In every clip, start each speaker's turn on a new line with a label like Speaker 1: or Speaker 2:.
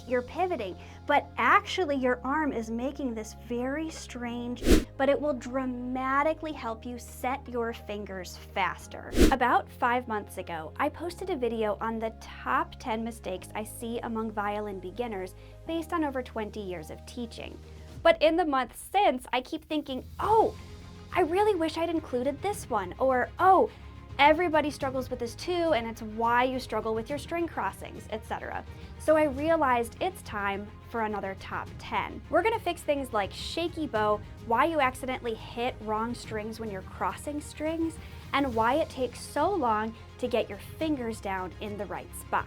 Speaker 1: you're pivoting, but actually your arm is making this very strange, but it will dramatically help you set your fingers faster. About 5 months ago, I posted a video on the top 10 mistakes I see among violin beginners based on over 20 years of teaching. But in the months since, I keep thinking, oh, I really wish I'd included this one, or oh, everybody struggles with this too, and it's why you struggle with your string crossings, etc. So I realized it's time for another top 10. We're gonna fix things like shaky bow, why you accidentally hit wrong strings when you're crossing strings, and why it takes so long to get your fingers down in the right spot.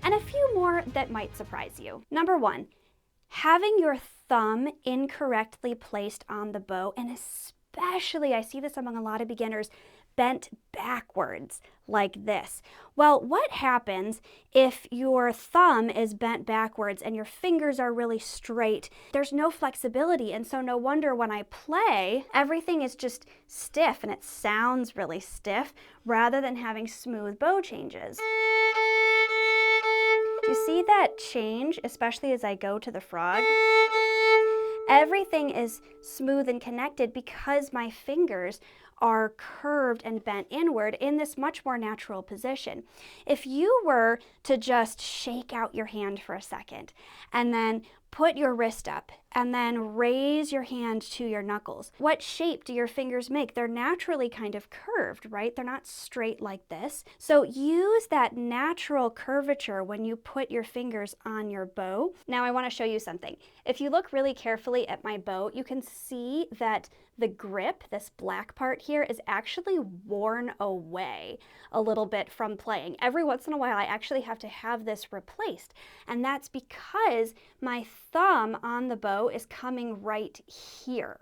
Speaker 1: And a few more that might surprise you. Number 1, having your thumb incorrectly placed on the bow, and especially I see this among a lot of beginners, bent backwards like this. Well, what happens if your thumb is bent backwards and your fingers are really straight? There's no flexibility, and so no wonder when I play, everything is just stiff and it sounds really stiff rather than having smooth bow changes. You see that change, especially as I go to the frog? Everything is smooth and connected because my fingers are curved and bent inward in this much more natural position. If you were to just shake out your hand for a second and then put your wrist up and then raise your hand to your knuckles, what shape do your fingers make? They're naturally kind of curved, right? They're not straight like this. So use that natural curvature when you put your fingers on your bow. Now I want to show you something. If you look really carefully at my bow, you can see that the grip, this black part here, is actually worn away a little bit from playing. Every once in a while I actually have to have this replaced, and that's because my thumb on the bow is coming right here.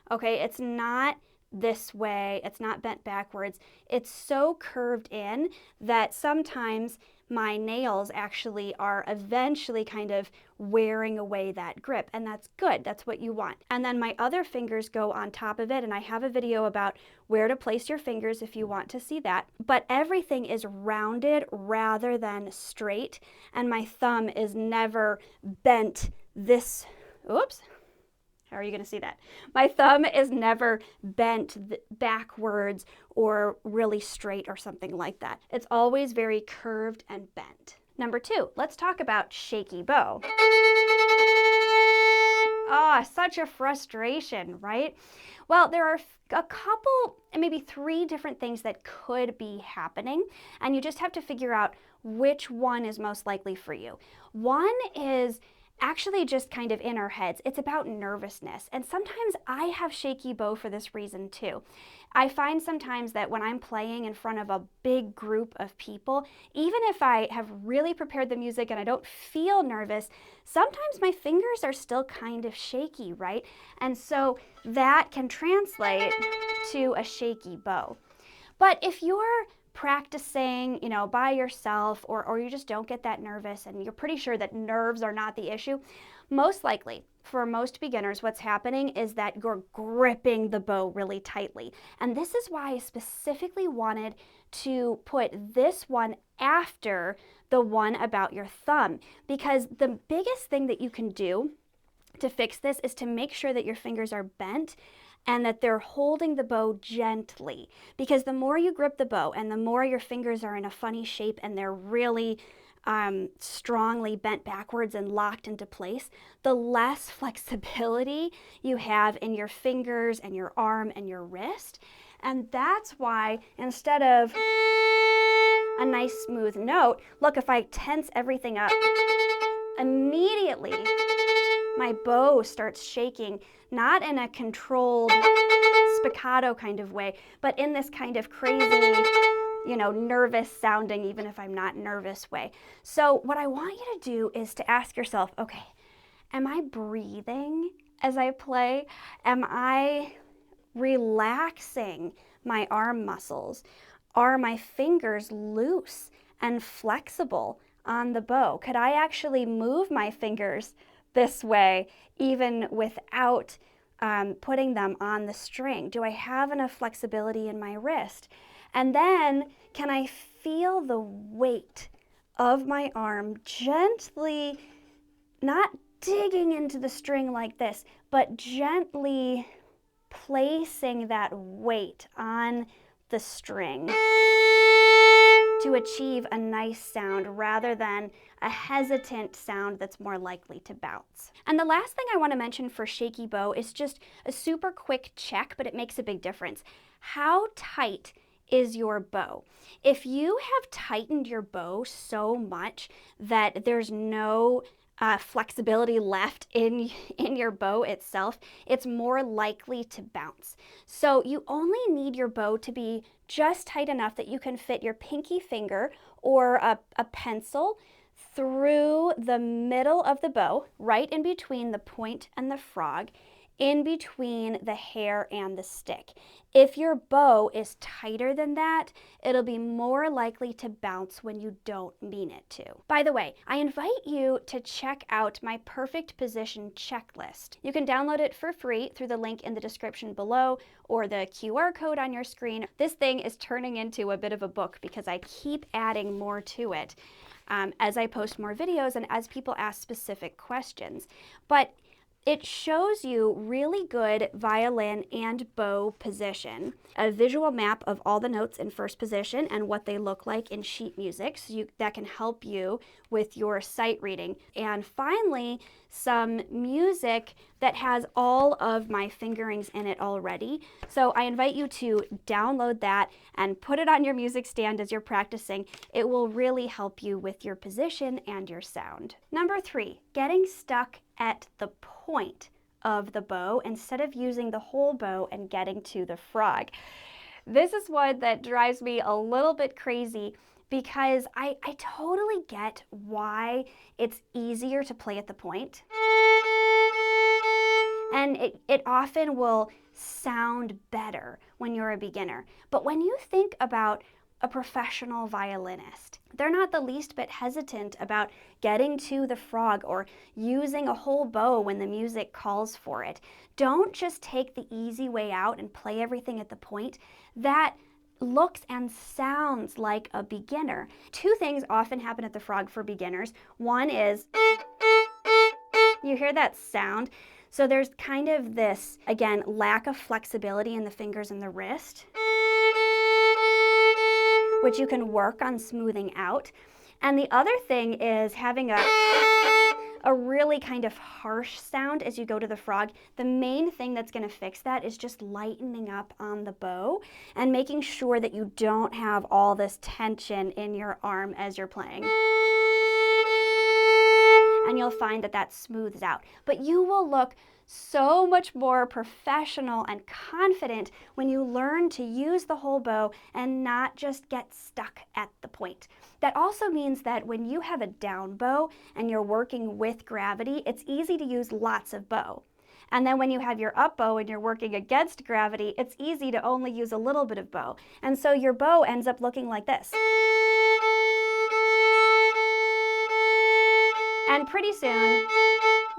Speaker 1: Okay, it's not this way, it's not bent backwards. It's so curved in that sometimes my nails actually are eventually kind of wearing away that grip, and that's good, that's what you want. And then my other fingers go on top of it, and I have a video about where to place your fingers if you want to see that. But everything is rounded rather than straight, and my thumb is never bent this, oops. How are you going to see that? My thumb is never bent backwards or really straight or something like that. It's always very curved and bent. Number 2, let's talk about shaky bow. Ah, such a frustration, right? Well, there are a couple, maybe 3 different things that could be happening, and you just have to figure out which one is most likely for you. One is actually just kind of in our heads. It's about nervousness. And sometimes I have shaky bow for this reason too. I find sometimes that when I'm playing in front of a big group of people, even if I have really prepared the music and I don't feel nervous, sometimes my fingers are still kind of shaky, right? And so that can translate to a shaky bow. But if you're practicing, you know, by yourself, or you just don't get that nervous and you're pretty sure that nerves are not the issue, most likely for most beginners what's happening is that you're gripping the bow really tightly. And this is why I specifically wanted to put this one after the one about your thumb, because the biggest thing that you can do to fix this is to make sure that your fingers are bent and that they're holding the bow gently, because the more you grip the bow and the more your fingers are in a funny shape and they're really strongly bent backwards and locked into place, the less flexibility you have in your fingers and your arm and your wrist. And that's why instead of a nice smooth note, look, if I tense everything up, immediately my bow starts shaking, not in a controlled spiccato kind of way, but in this kind of crazy, you know, nervous sounding, even if I'm not nervous way. So what I want you to do is to ask yourself, okay, am I breathing as I play? Am I relaxing my arm muscles? Are my fingers loose and flexible on the bow? Could I actually move my fingers this way even without putting them on the string? Do I have enough flexibility in my wrist? And then can I feel the weight of my arm gently not digging into the string like this, but gently placing that weight on the string to achieve a nice sound rather than a hesitant sound that's more likely to bounce. And the last thing I want to mention for Shaky Bow is just a super quick check, but it makes a big difference. How tight is your bow? If you have tightened your bow so much that there's no flexibility left in your bow itself, it's more likely to bounce. So you only need your bow to be just tight enough that you can fit your pinky finger or a pencil through the middle of the bow, right in between the point and the frog, in between the hair and the stick. If your bow is tighter than that, it'll be more likely to bounce when you don't mean it to. By the way, I invite you to check out my perfect position checklist. You can download it for free through the link in the description below or the QR code on your screen. This thing is turning into a bit of a book because I keep adding more to it as I post more videos and as people ask specific questions. But it shows you really good violin and bow position, a visual map of all the notes in first position and what they look like in sheet music, so that can help you with your sight reading. And finally, some music that has all of my fingerings in it already. So I invite you to download that and put it on your music stand as you're practicing. It will really help you with your position and your sound. Number 3, getting stuck at the point of the bow instead of using the whole bow and getting to the frog. This is one that drives me a little bit crazy because I totally get why it's easier to play at the point. And it often will sound better when you're a beginner. But when you think about a professional violinist, they're not the least bit hesitant about getting to the frog or using a whole bow when the music calls for it. Don't just take the easy way out and play everything at the point. That looks and sounds like a beginner. 2 things often happen at the frog for beginners. One is, you hear that sound? So there's kind of this, again, lack of flexibility in the fingers and the wrist, which you can work on smoothing out. And the other thing is having a really kind of harsh sound as you go to the frog. The main thing that's going to fix that is just lightening up on the bow and making sure that you don't have all this tension in your arm as you're playing. And you'll find that that smooths out. But you will look so much more professional and confident when you learn to use the whole bow and not just get stuck at the point. That also means that when you have a down bow and you're working with gravity, it's easy to use lots of bow. And then when you have your up bow and you're working against gravity, it's easy to only use a little bit of bow. And so your bow ends up looking like this. And pretty soon,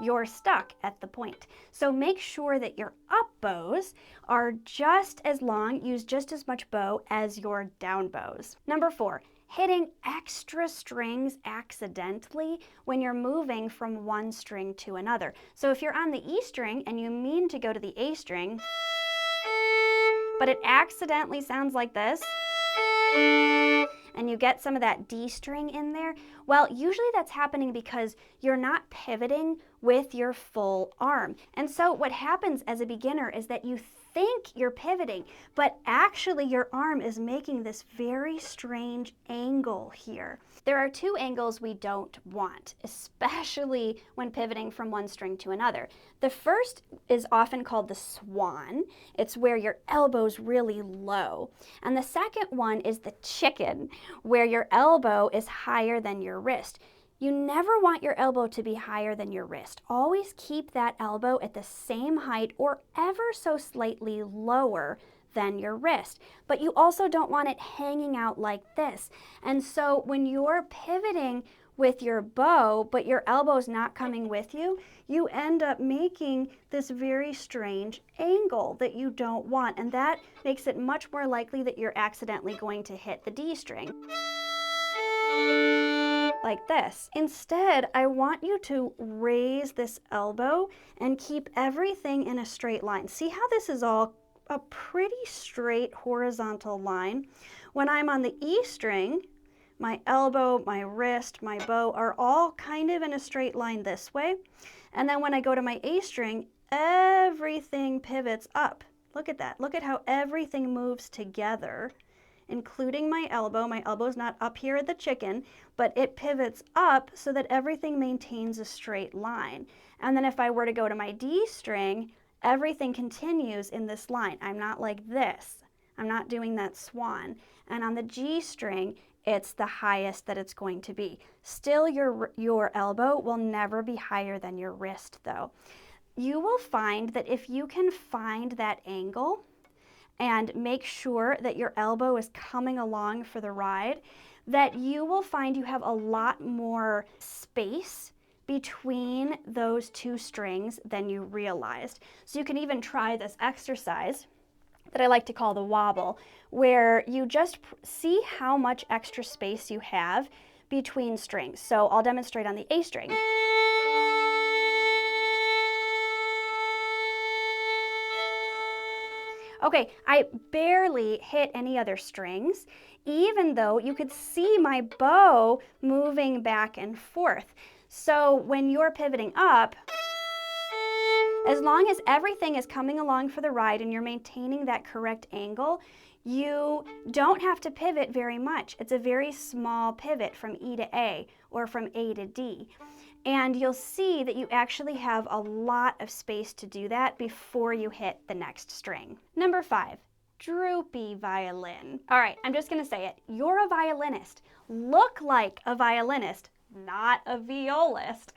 Speaker 1: you're stuck at the point. So make sure that your up bows are just as long, use just as much bow as your down bows. Number 4, hitting extra strings accidentally when you're moving from one string to another. So if you're on the E string and you mean to go to the A string, but it accidentally sounds like this, and you get some of that D string in there, well, usually that's happening because you're not pivoting with your full arm. And so what happens as a beginner is that you think you're pivoting, but actually your arm is making this very strange angle here. There are 2 angles we don't want, especially when pivoting from one string to another. The first is often called the swan. It's where your elbow's really low. And the second one is the chicken, where your elbow is higher than your wrist. You never want your elbow to be higher than your wrist. Always keep that elbow at the same height or ever so slightly lower than your wrist. But you also don't want it hanging out like this. And so when you're pivoting with your bow, but your elbow's not coming with you, you end up making this very strange angle that you don't want. And that makes it much more likely that you're accidentally going to hit the D string. like this. Instead, I want you to raise this elbow and keep everything in a straight line. See how this is all a pretty straight horizontal line? When I'm on the E string, my elbow, my wrist, my bow are all kind of in a straight line this way. And then when I go to my A string, everything pivots up. Look at that. Look at how everything moves together, including my elbow. My elbow's not up here at the chicken, but it pivots up so that everything maintains a straight line. And then if I were to go to my D string, everything continues in this line. I'm not like this. I'm not doing that swan. And on the G string, it's the highest that it's going to be. Still, your elbow will never be higher than your wrist though. You will find that if you can find that angle and make sure that your elbow is coming along for the ride, that you will find you have a lot more space between those two strings than you realized. So you can even try this exercise that I like to call the wobble, where you just see how much extra space you have between strings. So I'll demonstrate on the A string. Okay, I barely hit any other strings, even though you could see my bow moving back and forth. So when you're pivoting up, as long as everything is coming along for the ride and you're maintaining that correct angle, you don't have to pivot very much. It's a very small pivot from E to A or from A to D. And you'll see that you actually have a lot of space to do that before you hit the next string. Number 5, droopy violin. All right, I'm just gonna say it. You're a violinist. Look like a violinist, not a violist.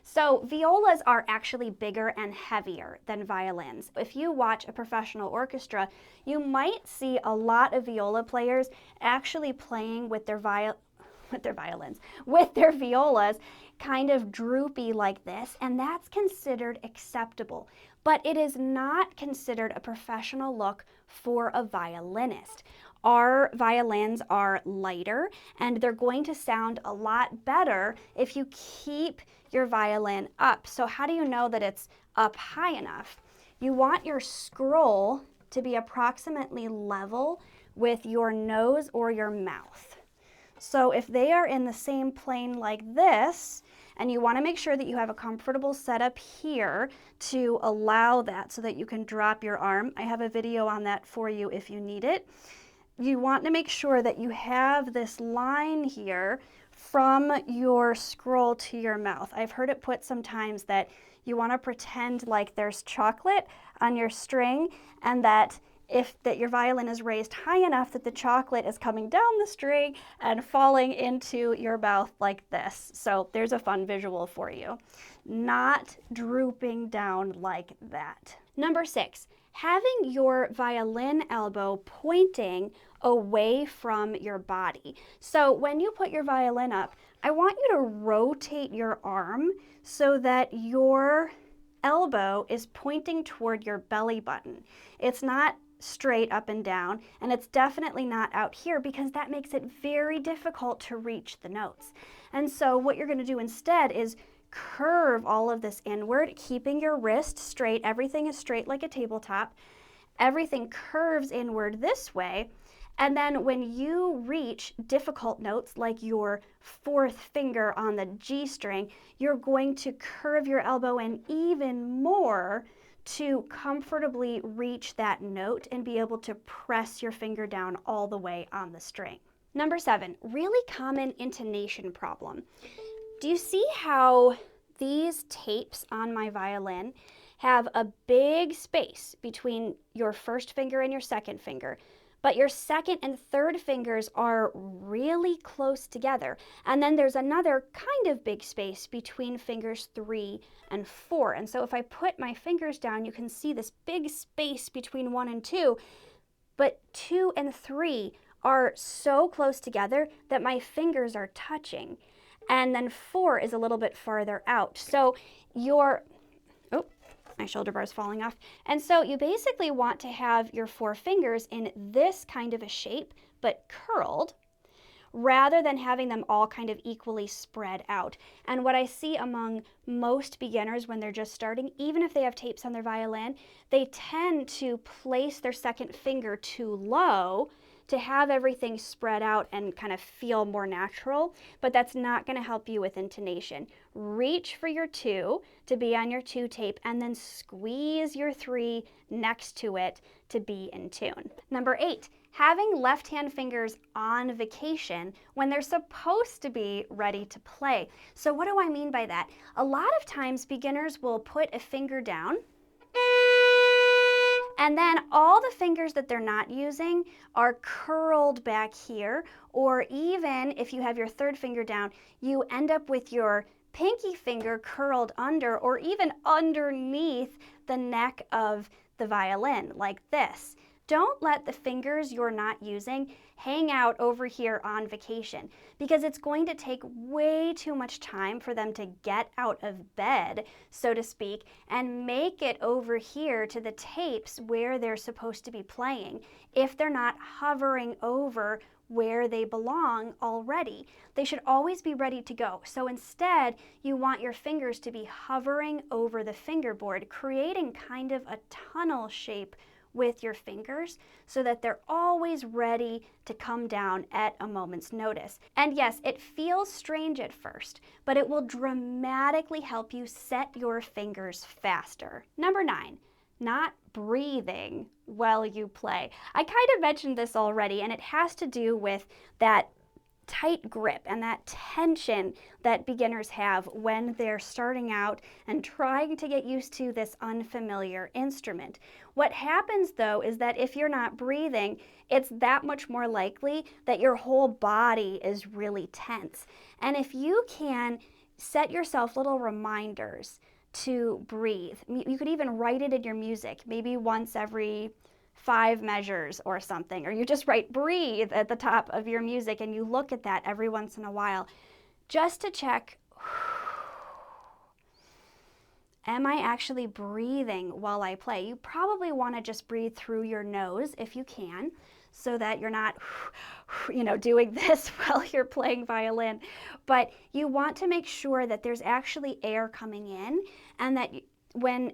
Speaker 1: So violas are actually bigger and heavier than violins. If you watch a professional orchestra, you might see a lot of viola players actually playing with their violas kind of droopy like this, and that's considered acceptable. But it is not considered a professional look for a violinist. Our violins are lighter and they're going to sound a lot better if you keep your violin up. So how do you know that it's up high enough? You want your scroll to be approximately level with your nose or your mouth. So if they are in the same plane like this, and you want to make sure that you have a comfortable setup here to allow that so that you can drop your arm. I have a video on that for you if you need it. You want to make sure that you have this line here from your scroll to your mouth. I've heard it put sometimes that you want to pretend like there's chocolate on your string, and that your violin is raised high enough that the chocolate is coming down the string and falling into your mouth like this. So there's a fun visual for you. Not drooping down like that. Number 6, having your violin elbow pointing away from your body. So when you put your violin up, I want you to rotate your arm so that your elbow is pointing toward your belly button. It's not straight up and down, and it's definitely not out here because that makes it very difficult to reach the notes. And so what you're going to do instead is curve all of this inward, keeping your wrist straight. Everything is straight like a tabletop. Everything curves inward this way. And then when you reach difficult notes like your 4th finger on the G string, you're going to curve your elbow in even more to comfortably reach that note and be able to press your finger down all the way on the string. Number 7, really common intonation problem. Do you see how these tapes on my violin have a big space between your 1st finger and your 2nd finger? But your 2nd and 3rd fingers are really close together. And then there's another kind of big space between fingers 3 and 4. And so if I put my fingers down, you can see this big space between 1 and 2. But 2 and 3 are so close together that my fingers are touching. And then 4 is a little bit farther out. So my shoulder bar is falling off. And so you basically want to have your 4 fingers in this kind of a shape, but curled, rather than having them all kind of equally spread out. And what I see among most beginners when they're just starting, even if they have tapes on their violin, they tend to place their second finger too low to have everything spread out and kind of feel more natural, but that's not going to help you with intonation. Reach for your 2 to be on your 2 tape, and then squeeze your 3 next to it to be in tune. Number 8, having left-hand fingers on vacation when they're supposed to be ready to play. So what do I mean by that? A lot of times beginners will put a finger down, and then all the fingers that they're not using are curled back here, or even if you have your 3rd finger down, you end up with your pinky finger curled under or even underneath the neck of the violin, like this. Don't let the fingers you're not using hang out over here on vacation, because it's going to take way too much time for them to get out of bed, so to speak, and make it over here to the tapes where they're supposed to be playing if they're not hovering over where they belong already. They should always be ready to go. So instead, you want your fingers to be hovering over the fingerboard, creating kind of a tunnel shape with your fingers so that they're always ready to come down at a moment's notice. And yes, it feels strange at first, but it will dramatically help you set your fingers faster. Number 9, not breathing while you play. I kind of mentioned this already, and it has to do with that tight grip and that tension that beginners have when they're starting out and trying to get used to this unfamiliar instrument. What happens though is that if you're not breathing, it's that much more likely that your whole body is really tense. And if you can set yourself little reminders to breathe, you could even write it in your music, maybe once every 5 measures or something, or you just write breathe at the top of your music and you look at that every once in a while just to check, am I actually breathing while I play? You probably want to just breathe through your nose if you can, so that you're not, doing this while you're playing violin. But you want to make sure that there's actually air coming in, and that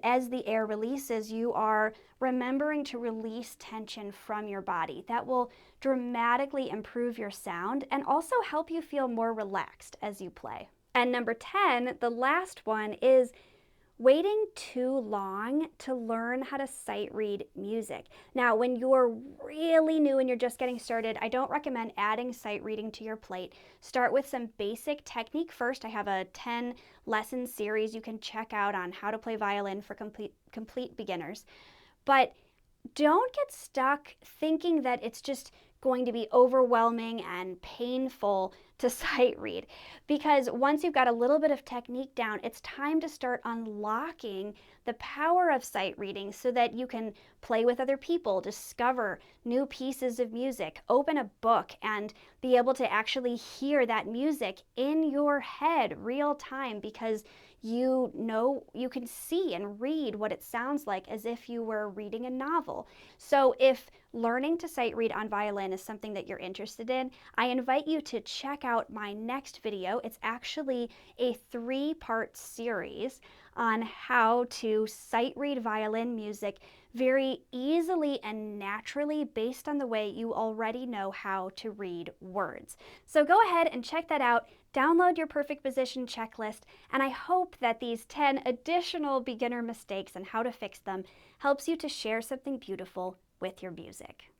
Speaker 1: as the air releases, you are remembering to release tension from your body. That will dramatically improve your sound and also help you feel more relaxed as you play. And number 10, the last one, is waiting too long to learn how to sight read music. Now, when you're really new and you're just getting started, I don't recommend adding sight reading to your plate. Start with some basic technique first. I have a 10 lesson series you can check out on how to play violin for complete beginners. But don't get stuck thinking that it's just going to be overwhelming and painful to sight read, because once you've got a little bit of technique down, it's time to start unlocking the power of sight reading so that you can play with other people, discover new pieces of music, open a book, and be able to actually hear that music in your head real time, because you can see and read what it sounds like as if you were reading a novel. So if learning to sight read on violin is something that you're interested in, I invite you to check out my next video. It's actually a 3-part series on how to sight read violin music very easily and naturally based on the way you already know how to read words. So go ahead and check that out. Download your perfect position checklist, and I hope that these 10 additional beginner mistakes and how to fix them helps you to share something beautiful with your music.